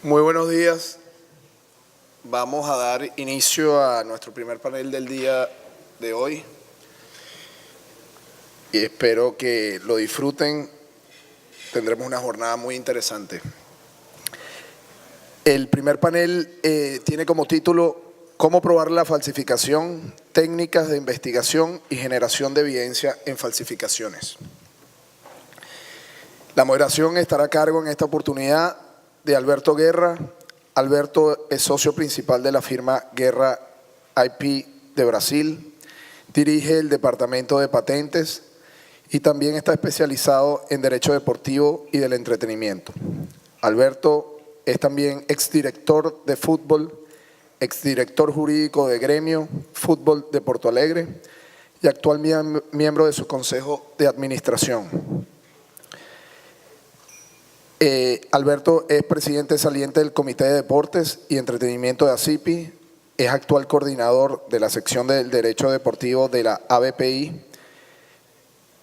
Muy buenos días. Vamos a dar inicio a nuestro primer panel del día de hoy y espero que lo disfruten. Tendremos una jornada muy interesante. El primer panel tiene como título Cómo probar la falsificación, técnicas de investigación y generación de evidencia en falsificaciones. La moderación estará a cargo en esta oportunidad de Alberto Guerra. Alberto es socio principal de la firma Guerra IP de Brasil, dirige el departamento de patentes y también está especializado en derecho deportivo y del entretenimiento. Alberto es también exdirector de fútbol, exdirector jurídico de Gremio Fútbol de Porto Alegre y actual miembro de su consejo de administración. Alberto es presidente saliente del Comité de Deportes y Entretenimiento de ACIPI, es actual coordinador de la sección del Derecho Deportivo de la ABPI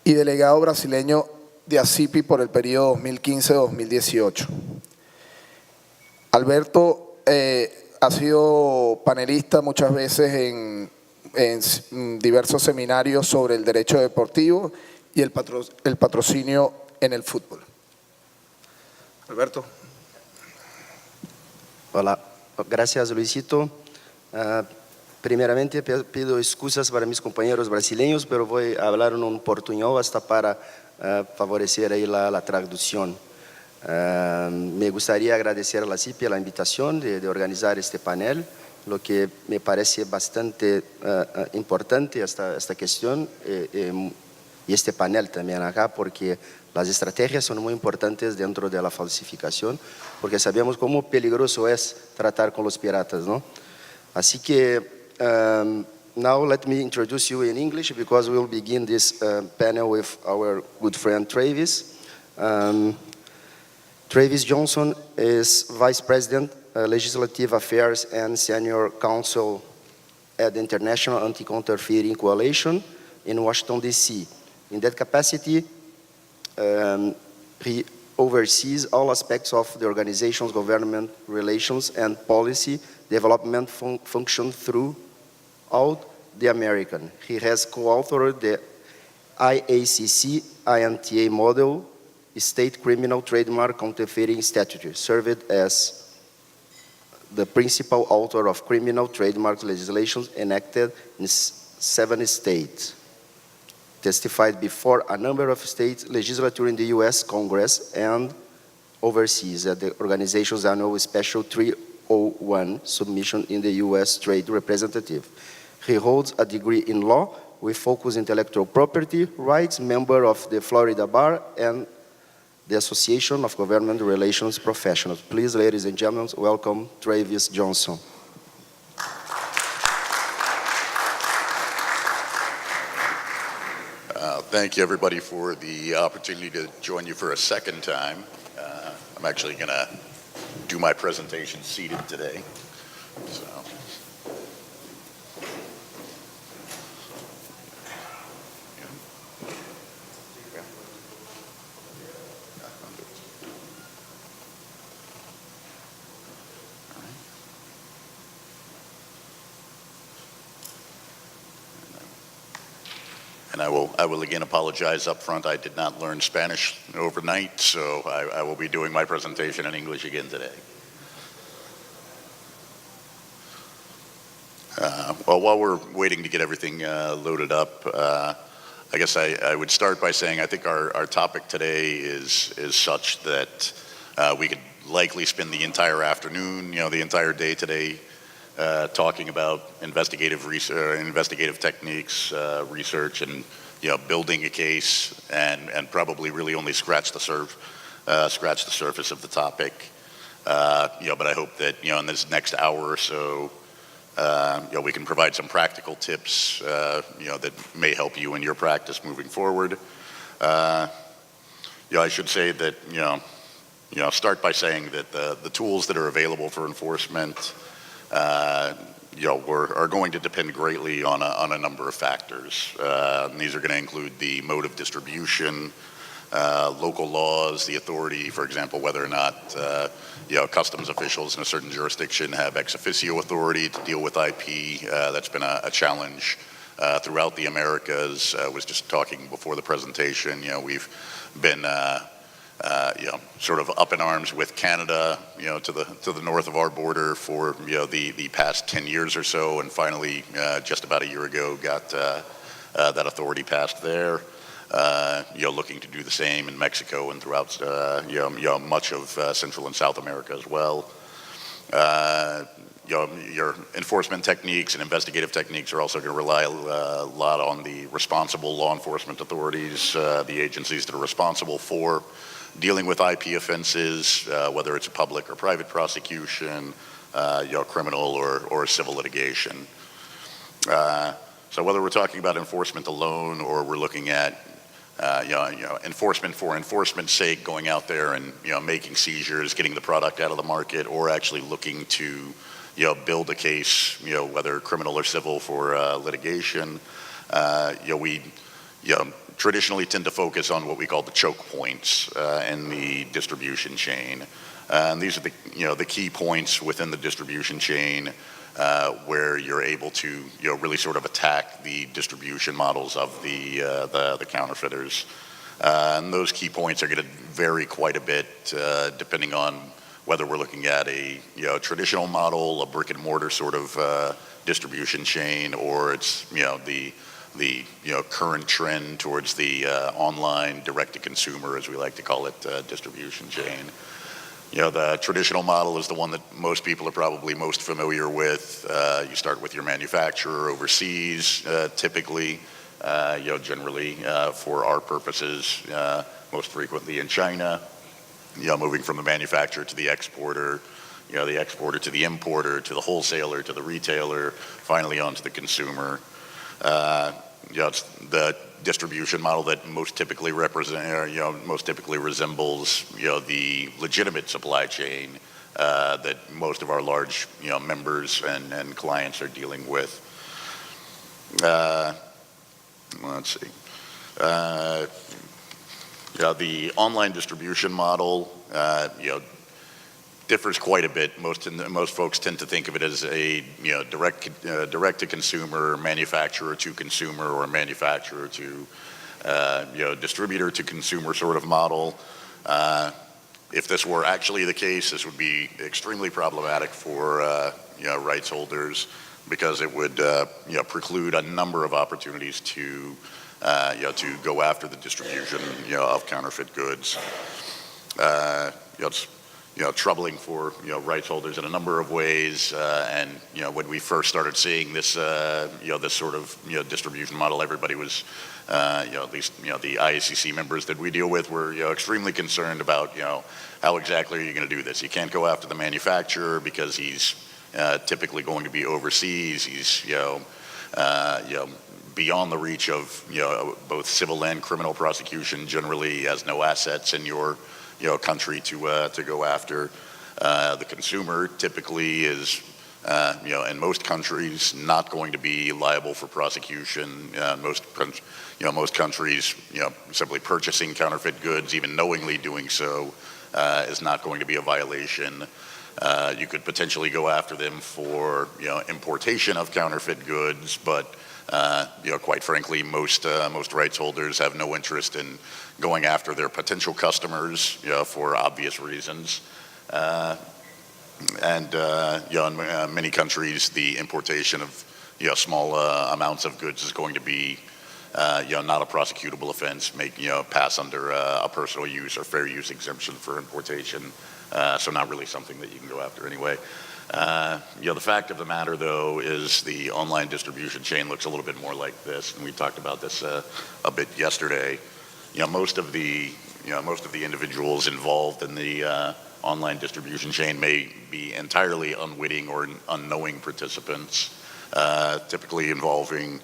y delegado brasileño de ACIPI por el periodo 2015-2018. Alberto ha sido panelista muchas veces en diversos seminarios sobre el derecho deportivo y el patrocinio en el fútbol. Alberto. Hola, gracias Luisito. Primeramente pido excusas para mis compañeros brasileños, pero voy a hablar en un portuñol hasta para favorecer ahí la traducción. Me gustaría agradecer a la CIPI la invitación de organizar este panel, lo que me parece bastante importante esta cuestión y este panel también acá, porque las estrategias son muy importantes dentro de la falsificación, porque sabemos cómo peligroso es tratar con los piratas, ¿no? Así que, now let me introduce you in English, because we will begin this panel with our good friend Travis. Travis Johnson is Vice President, Legislative Affairs and Senior Counsel at the International Anti-Counterfeiting Coalition in Washington, D.C. In that capacity, he oversees all aspects of the organization's government relations and policy development function throughout the American. He has co-authored the IACC-INTA model State Criminal Trademark Counterfeiting Statute, served as the principal author of criminal trademark legislation enacted in 7 states. Testified before a number of state legislatures in the U.S. Congress and overseas at the organization's annual Special 301 submission in the U.S. Trade Representative. He holds a degree in law with focus on intellectual property rights, member of the Florida Bar and the Association of Government Relations Professionals. Please, ladies and gentlemen, welcome Travis Johnson. Thank you, everybody, for the opportunity to join you for a second time. I'm actually going to do my presentation seated today. So. And I will again apologize up front. I did not learn Spanish overnight, so I will be doing my presentation in English again today. Well, while we're waiting to get everything loaded up, I guess I would start by saying I think our topic today is such that we could likely spend the entire afternoon, the entire day today, talking about investigative techniques, research, and building a case, and probably really only scratch the surface of the topic. But I hope that in this next hour or so, we can provide some practical tips, that may help you in your practice moving forward. I should say that start by saying that the tools that are available for enforcement are going to depend greatly on a number of factors. These are going to include the mode of distribution, local laws, the authority, for example, whether or not customs officials in a certain jurisdiction have ex officio authority to deal with IP. That's been a challenge throughout the Americas. I was just talking before the presentation. We've been sort of up in arms with Canada, to the north of our border for the past 10 years or so, and finally, just about a year ago, got that authority passed there. Looking to do the same in Mexico and throughout much of Central and South America as well. Your enforcement techniques and investigative techniques are also going to rely a lot on the responsible law enforcement authorities, the agencies that are responsible for dealing with IP offenses, whether it's a public or private prosecution, criminal or civil litigation. So whether we're talking about enforcement alone or we're looking at enforcement for enforcement's sake, going out there and making seizures, getting the product out of the market, or actually looking to build a case, whether criminal or civil for litigation, we traditionally tend to focus on what we call the choke points in the distribution chain. And these are the key points within the distribution chain where you're able to really sort of attack the distribution models of the counterfeiters. And those key points are going to vary quite a bit depending on whether we're looking at a traditional model, a brick and mortar sort of distribution chain, or it's the current trend towards the online direct-to-consumer, as we like to call it, distribution chain. The traditional model is the one that most people are probably most familiar with. You start with your manufacturer overseas, typically, generally for our purposes, most frequently in China. Moving from the manufacturer to the exporter, the exporter to the importer, to the wholesaler, to the retailer, finally on to the consumer. It's the distribution model that most typically resembles, the legitimate supply chain that most of our large, members and clients are dealing with. Let's see. The online distribution model, differs quite a bit. Most folks tend to think of it as a direct to consumer, manufacturer to consumer, or manufacturer to distributor to consumer sort of model. If this were actually the case, this would be extremely problematic for rights holders, because it would preclude a number of opportunities to go after the distribution of counterfeit goods. It's troubling for rights holders in a number of ways. And when we first started seeing this this sort of distribution model, everybody was at least the IACC members that we deal with were extremely concerned about how exactly are you going to do this? You can't go after the manufacturer because he's typically going to be overseas. He's beyond the reach of both civil and criminal prosecution. Generally, has no assets in your country to go after. The consumer typically is in most countries not going to be liable for prosecution. Most countries simply purchasing counterfeit goods, even knowingly doing so, is not going to be a violation. You could potentially go after them for importation of counterfeit goods, but quite frankly, most rights holders have no interest in going after their potential customers, for obvious reasons. In many countries, the importation of small amounts of goods is going to be not a prosecutable offense, pass under a personal use or fair use exemption for importation. So not really something that you can go after anyway. The fact of the matter, though, is the online distribution chain looks a little bit more like this, and we talked about this a bit yesterday. Most of the individuals involved in the online distribution chain may be entirely unwitting or unknowing participants, typically involving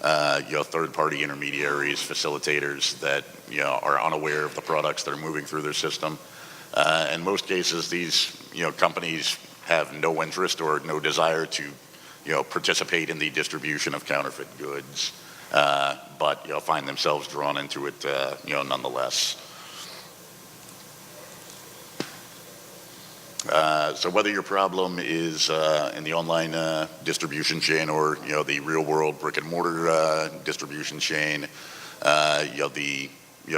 third-party intermediaries, facilitators that are unaware of the products that are moving through their system. In most cases, these companies have no interest or no desire to participate in the distribution of counterfeit goods. but find themselves drawn into it, nonetheless. So whether your problem is in the online distribution chain or the real-world brick-and-mortar distribution chain, the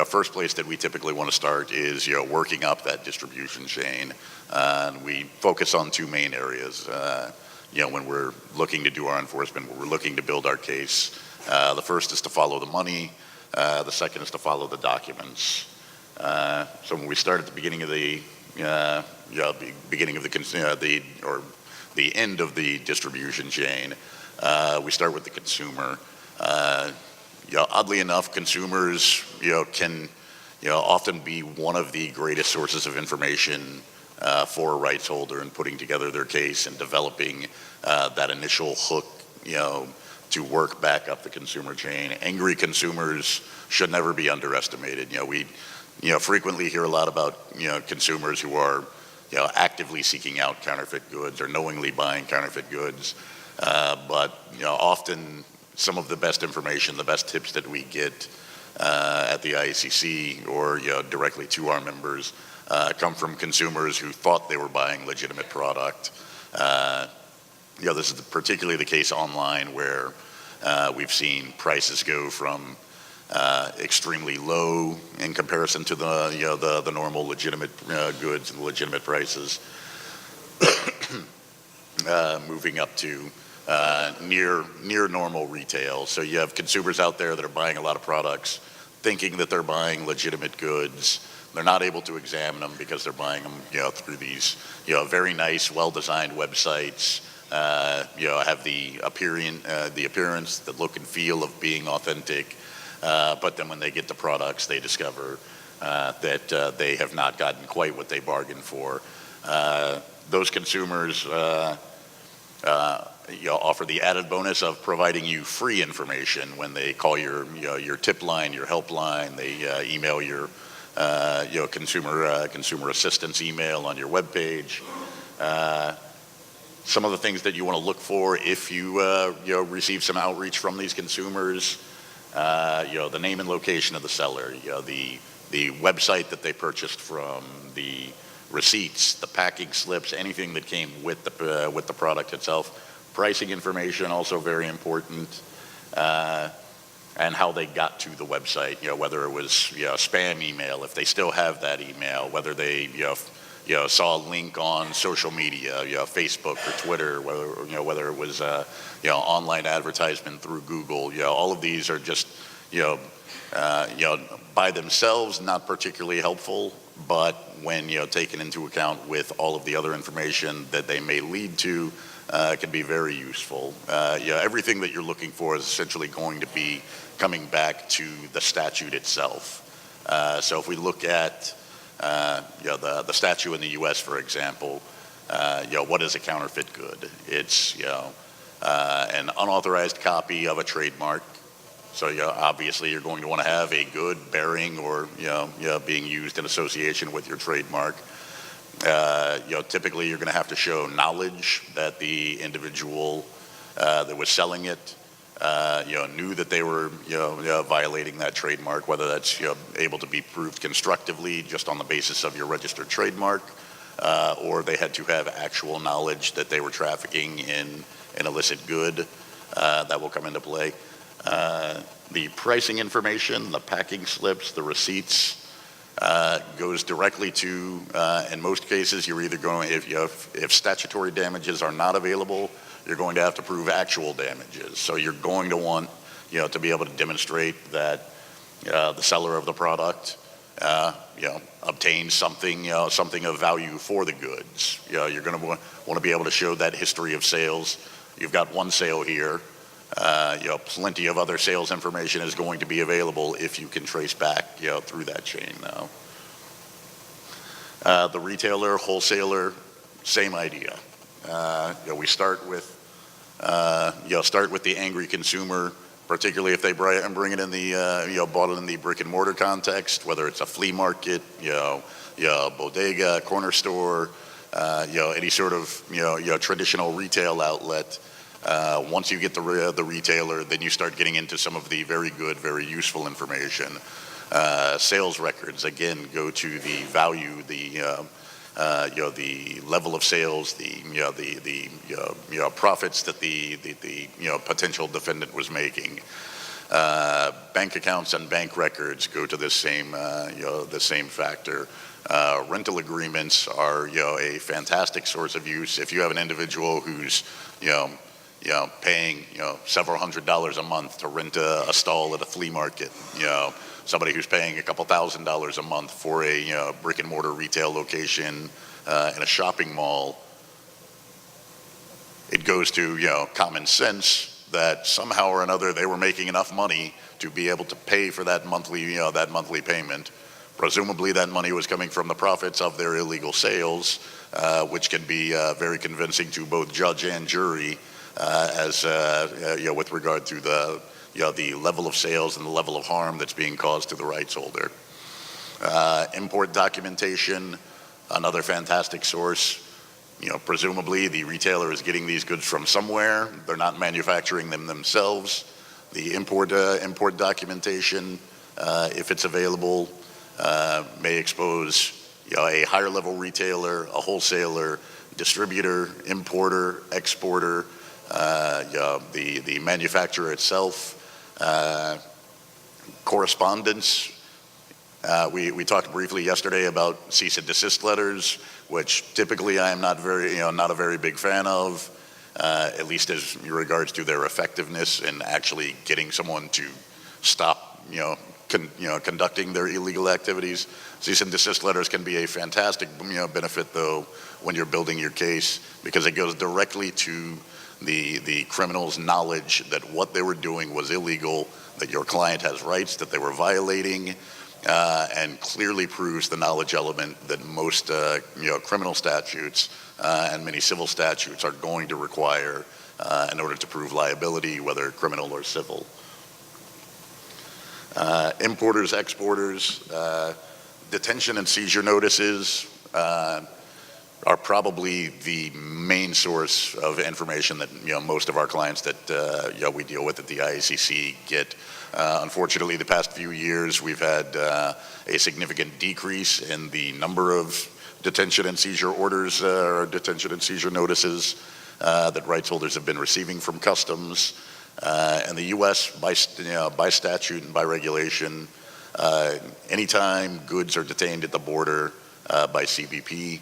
first place that we typically want to start is working up that distribution chain. And we focus on two main areas. When we're looking to do our enforcement, when we're looking to build our case. The first is to follow the money. The second is to follow the documents. So when we start at the beginning of the the end of the distribution chain, we start with the consumer. Oddly enough, consumers can often be one of the greatest sources of information for a rights holder in putting together their case and developing that initial hook to work back up the consumer chain. Angry consumers should never be underestimated. We frequently hear a lot about consumers who are actively seeking out counterfeit goods or knowingly buying counterfeit goods, but often some of the best information, the best tips that we get at the IACC or directly to our members come from consumers who thought they were buying legitimate product. This is particularly the case online, where we've seen prices go from extremely low in comparison to the normal legitimate goods and legitimate prices, moving up to near normal retail. So you have consumers out there that are buying a lot of products, thinking that they're buying legitimate goods. They're not able to examine them because they're buying them through these very nice, well-designed websites. Have the appearance, the look and feel of being authentic. But then when they get the products, they discover that they have not gotten quite what they bargained for. Those consumers offer the added bonus of providing you free information when they call your tip line, your helpline. They email your consumer assistance email on your webpage. Some of the things that you want to look for if you receive some outreach from these consumers. The name and location of the seller, the website that they purchased from, the receipts, the packing slips, anything that came with the product itself. Pricing information also very important, and how they got to the website. Whether it was spam email, if they still have that email, whether they saw a link on social media, Facebook or Twitter, whether it was online advertisement through Google. All of these are just by themselves not particularly helpful, but when taken into account with all of the other information that they may lead to, can be very useful. Everything that you're looking for is essentially going to be coming back to the statute itself. So if we look at the statute in the U.S., for example, what is a counterfeit good? It's an unauthorized copy of a trademark. So obviously you're going to want to have a good bearing or being used in association with your trademark. Typically you're going to have to show knowledge that the individual that was selling it knew that they were violating that trademark, whether that's able to be proved constructively just on the basis of your registered trademark, or they had to have actual knowledge that they were trafficking in an illicit good. That will come into play. The pricing information, the packing slips, the receipts, goes directly to, in most cases, you're either going, if statutory damages are not available, you're going to have to prove actual damages. So you're going to want, to be able to demonstrate that the seller of the product, obtained something of value for the goods. You're going to want to be able to show that history of sales. You've got one sale here. Plenty of other sales information is going to be available if you can trace back, through that chain now. The retailer, wholesaler, same idea. We start with the angry consumer, particularly if they bring it in the, bought it in the brick and mortar context, whether it's a flea market, bodega, corner store, any sort of, traditional retail outlet. Once you get the retailer, then you start getting into some of the very good, very useful information. Sales records, again, go to the value, the level of sales, the profits that the potential defendant was making. Bank accounts and bank records go to this same factor. Rental agreements are a fantastic source of use. If you have an individual who's paying several $100s a month to rent a stall at a flea market, somebody who's paying a couple $1,000s a month for a brick and mortar retail location in a shopping mall, it goes to common sense that somehow or another they were making enough money to be able to pay for that monthly payment. Presumably that money was coming from the profits of their illegal sales, which can be very convincing to both judge and jury as with regard to the level of sales and the level of harm that's being caused to the rights holder. Import documentation, another fantastic source. Presumably the retailer is getting these goods from somewhere. They're not manufacturing them themselves. The import documentation, if it's available, may expose a higher level retailer, a wholesaler, distributor, importer, exporter, the manufacturer itself, correspondence. We talked briefly yesterday about cease and desist letters, which typically I am not a very big fan of, at least as regards to their effectiveness in actually getting someone to stop, conducting their illegal activities. Cease and desist letters can be a fantastic, benefit though when you're building your case, because it goes directly to the criminal's knowledge that what they were doing was illegal, that your client has rights that they were violating, and clearly proves the knowledge element that most criminal statutes and many civil statutes are going to require in order to prove liability, whether criminal or civil. Importers, exporters, detention and seizure notices are probably the main source of information that most of our clients that we deal with at the IACC get. Unfortunately, the past few years we've had a significant decrease in the number of detention and seizure orders or detention and seizure notices that rights holders have been receiving from customs. In the U.S., by statute and by regulation, anytime goods are detained at the border by CBP,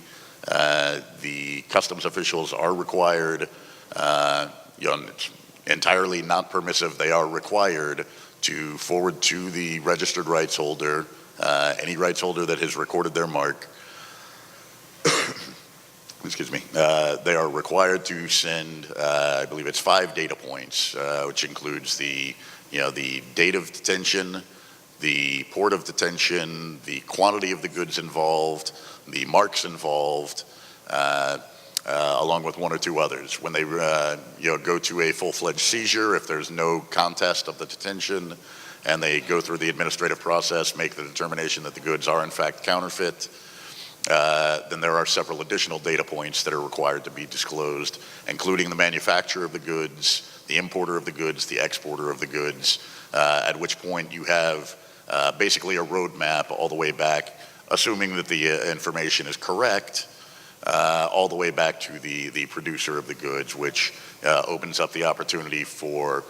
the customs officials are required, it's entirely not permissive, they are required to forward to the registered rights holder, any rights holder that has recorded their mark, excuse me, they are required to send, I believe it's 5 data points, which includes the date of detention, the port of detention, the quantity of the goods involved, the marks involved, along with 1 or 2 others. When they go to a full-fledged seizure, if there's no contest of the detention, and they go through the administrative process, make the determination that the goods are in fact counterfeit, then there are several additional data points that are required to be disclosed, including the manufacturer of the goods, the importer of the goods, the exporter of the goods, at which point you have basically a roadmap all the way back, assuming that the information is correct, all the way back to the producer of the goods, which opens up the opportunity for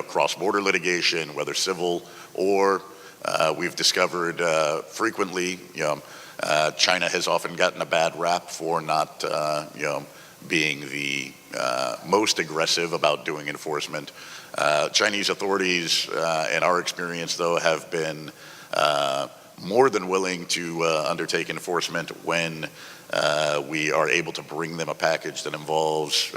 cross-border litigation, whether civil or we've discovered frequently, China has often gotten a bad rap for not being the most aggressive about doing enforcement. Chinese authorities, in our experience though, have been more than willing to undertake enforcement when we are able to bring them a package that involves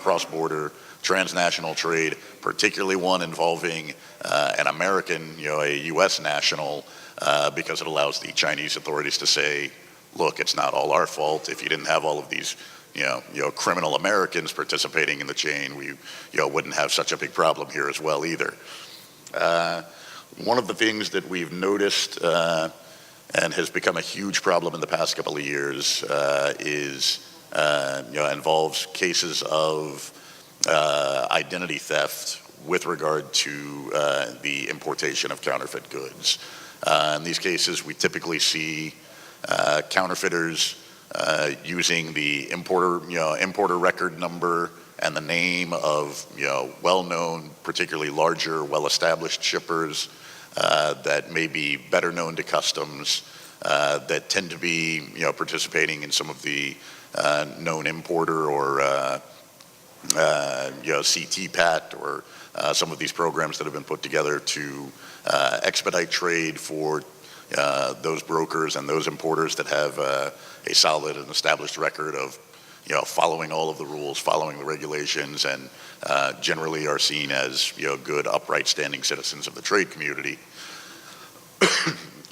cross-border transnational trade, particularly one involving an American, a U.S. national, because it allows the Chinese authorities to say, look, it's not all our fault. If you didn't have all of these criminal Americans participating in the chain, we wouldn't have such a big problem here as well either. One of the things that we've noticed and has become a huge problem in the past couple of years is involves cases of identity theft with regard to the importation of counterfeit goods. In these cases, we typically see counterfeiters using the importer record number and the name of well-known, particularly larger, well-established shippers that may be better known to customs, that tend to be participating in some of the known importer or CTPAT or some of these programs that have been put together to expedite trade for those brokers and those importers that have a solid and established record of following all of the rules, following the regulations, and generally are seen as good, upright, standing citizens of the trade community.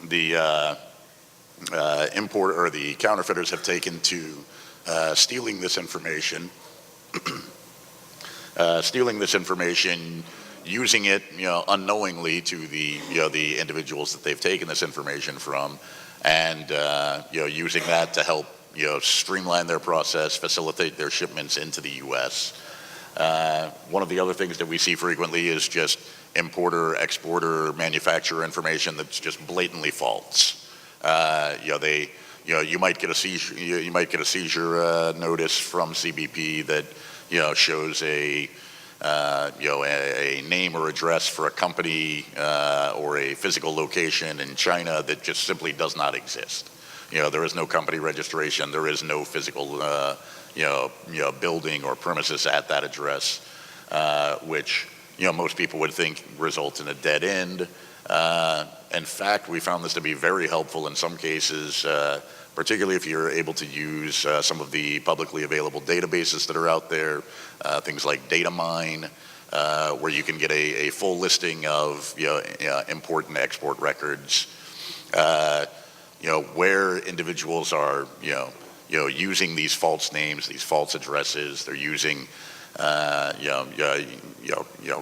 The importer or the counterfeiters have taken to stealing this information, using it unknowingly to the individuals that they've taken this information from, and using that to help streamline their process, facilitate their shipments into the U.S. One of the other things that we see frequently is just importer, exporter, manufacturer information that's just blatantly false. You might get a seizure notice from CBP that shows a name or address for a company or a physical location in China that just simply does not exist. There is no company registration. There is no physical, building or premises at that address, which most people would think results in a dead end. In fact, we found this to be very helpful in some cases, particularly if you're able to use some of the publicly available databases that are out there, things like Datamine, where you can get a full listing of import and export records. Where individuals are, using these false names, these false addresses. They're using,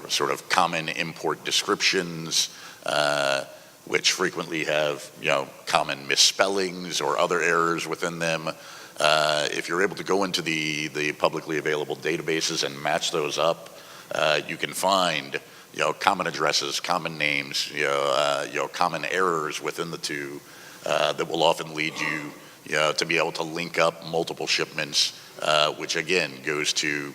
sort of common import descriptions, which frequently have, common misspellings or other errors within them. If you're able to go into the publicly available databases and match those up, you can find, common addresses, common names, common errors within the two. That will often lead you, to be able to link up multiple shipments, which again goes to,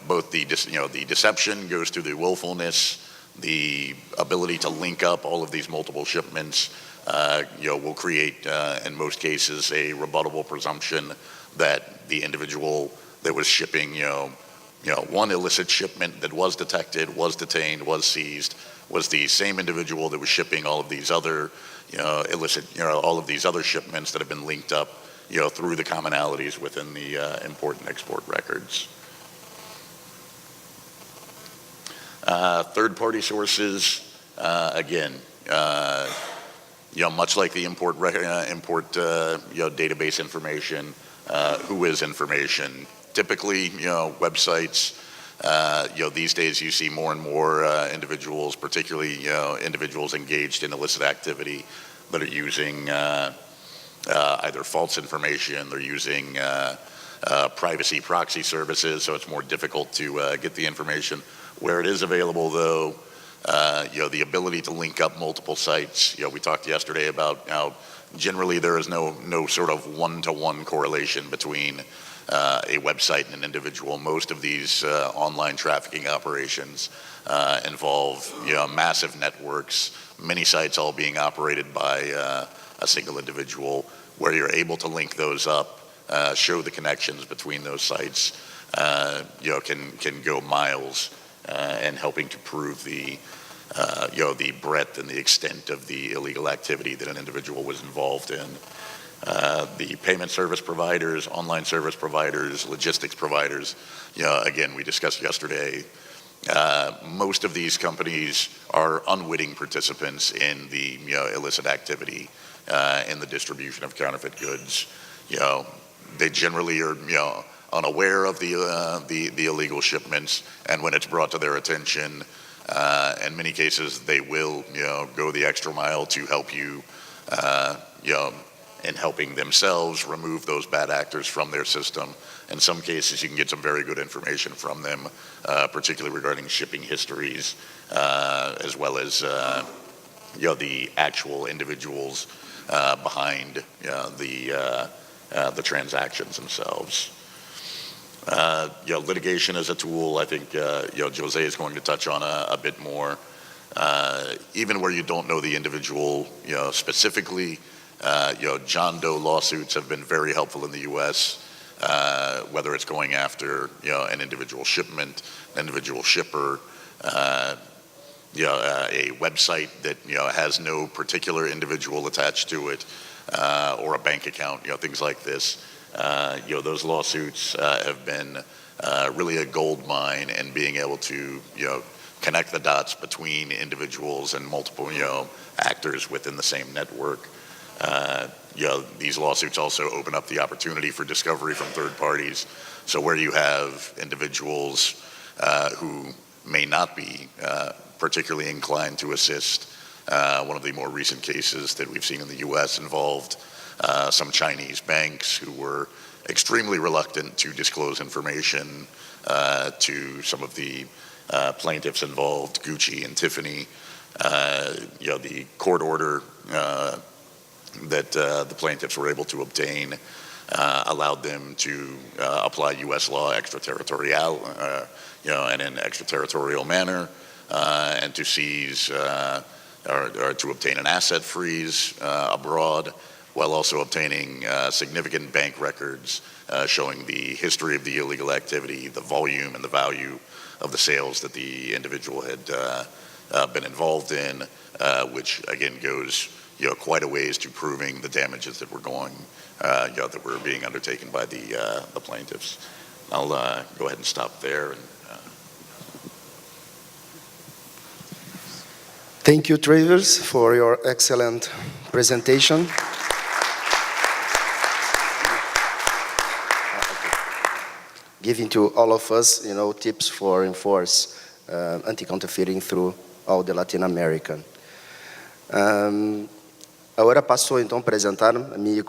both the deception goes to the willfulness, the ability to link up all of these multiple shipments, will create, in most cases, a rebuttable presumption that the individual that was shipping, one illicit shipment that was detected, was detained, was seized, was the same individual that was shipping all of these other illicit, all of these other shipments that have been linked up, through the commonalities within the import and export records. Third-party sources, again, much like the import database information, who is information. Typically, websites. These days you see more and more individuals, particularly individuals engaged in illicit activity, that are using either false information. They're using privacy proxy services, so it's more difficult to get the information. Where it is available, though, the ability to link up multiple sites. We talked yesterday about how generally there is no sort of one-to-one correlation between a website and an individual. Most of these online trafficking operations involve massive networks, many sites all being operated by a single individual, where you're able to link those up, show the connections between those sites, can go miles in helping to prove the breadth and the extent of the illegal activity that an individual was involved in. The payment service providers, online service providers, logistics providers, again, we discussed yesterday, most of these companies are unwitting participants in the illicit activity, in the distribution of counterfeit goods. They generally are unaware of the illegal shipments, and when it's brought to their attention, in many cases they will go the extra mile to help you in helping themselves remove those bad actors from their system. In some cases, you can get some very good information from them, particularly regarding shipping histories, as well as the actual individuals behind the transactions themselves. Litigation as a tool, I think Jose is going to touch on a bit more. Even where you don't know the individual, specifically, John Doe lawsuits have been very helpful in the U.S., whether it's going after, an individual shipment, an individual shipper, a website that, has no particular individual attached to it, or a bank account, things like this. Those lawsuits have been really a gold mine, and being able to, connect the dots between individuals and multiple, actors within the same network. These lawsuits also open up the opportunity for discovery from third parties. So where you have individuals who may not be particularly inclined to assist, one of the more recent cases that we've seen in the U.S. involved some Chinese banks who were extremely reluctant to disclose information to some of the plaintiffs involved, Gucci and Tiffany. The court order that the plaintiffs were able to obtain allowed them to apply U.S. law extraterritorial, in an extraterritorial manner, and to seize or to obtain an asset freeze abroad, while also obtaining significant bank records showing the history of the illegal activity, the volume and the value of the sales that the individual had been involved in, which again goes quite a ways to proving the damages that were that were being undertaken by the plaintiffs. I'll go ahead and stop there. And, Thank you, Travers, for your excellent presentation. Giving to all of us, tips for enforce anti-counterfeiting through all the Latin America. Agora passo então a apresentar a minha